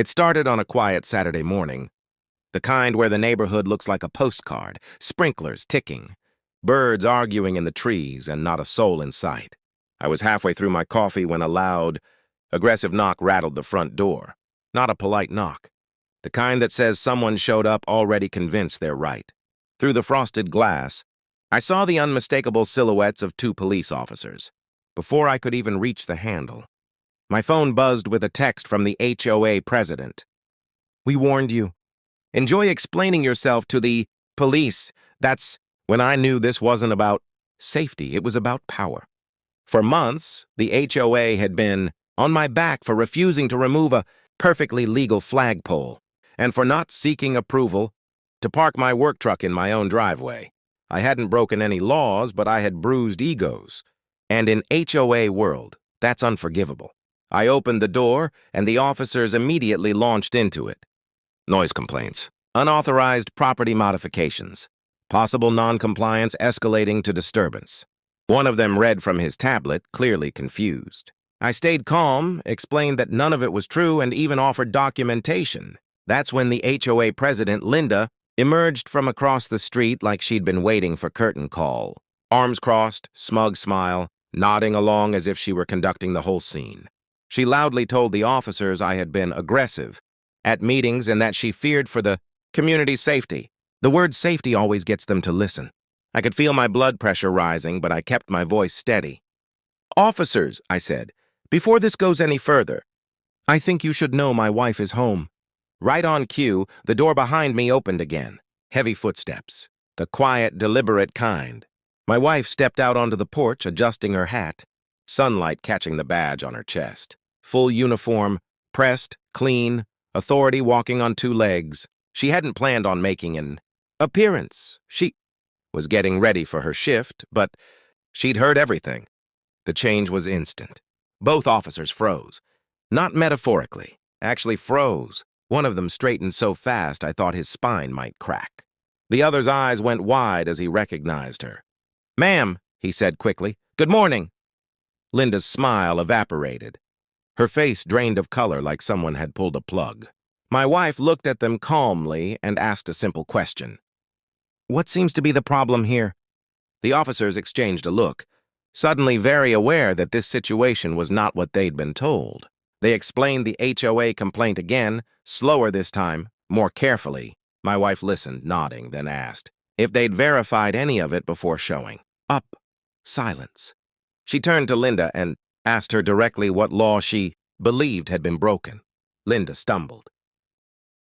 It started on a quiet Saturday morning, the kind where the neighborhood looks like a postcard, sprinklers ticking, birds arguing in the trees, and not a soul in sight. I was halfway through my coffee when a loud, aggressive knock rattled the front door. Not a polite knock. The kind that says someone showed up already convinced they're right. Through the frosted glass, I saw the unmistakable silhouettes of 2 police officers. Before I could even reach the handle, my phone buzzed with a text from the HOA president. "We warned you. Enjoy explaining yourself to the police." That's when I knew this wasn't about safety, it was about power. For months, the HOA had been on my back for refusing to remove a perfectly legal flagpole and for not seeking approval to park my work truck in my own driveway. I hadn't broken any laws, but I had bruised egos. And in HOA world, that's unforgivable. I opened the door, and the officers immediately launched into it. Noise complaints, unauthorized property modifications, possible non-compliance escalating to disturbance. One of them read from his tablet, clearly confused. I stayed calm, explained that none of it was true, and even offered documentation. That's when the HOA president, Linda, emerged from across the street like she'd been waiting for curtain call. Arms crossed, smug smile, nodding along as if she were conducting the whole scene. She loudly told the officers I had been aggressive at meetings and that she feared for the community's safety. The word safety always gets them to listen. I could feel my blood pressure rising, but I kept my voice steady. "Officers," I said, "before this goes any further, I think you should know my wife is home." Right on cue, the door behind me opened again. Heavy footsteps. The quiet, deliberate kind. My wife stepped out onto the porch, adjusting her hat, sunlight catching the badge on her chest. Full uniform, pressed, clean, authority walking on 2 legs. She hadn't planned on making an appearance. She was getting ready for her shift, but she'd heard everything. The change was instant. Both officers froze. Not metaphorically, actually froze. One of them straightened so fast I thought his spine might crack. The other's eyes went wide as he recognized her. "Ma'am," he said quickly, "good morning." Linda's smile evaporated. Her face drained of color like someone had pulled a plug. My wife looked at them calmly and asked a simple question. "What seems to be the problem here?" The officers exchanged a look, suddenly very aware that this situation was not what they'd been told. They explained the HOA complaint again, slower this time, more carefully. My wife listened, nodding, then asked if they'd verified any of it before showing up. Silence. She turned to Linda and asked her directly what law she believed had been broken. Linda stumbled.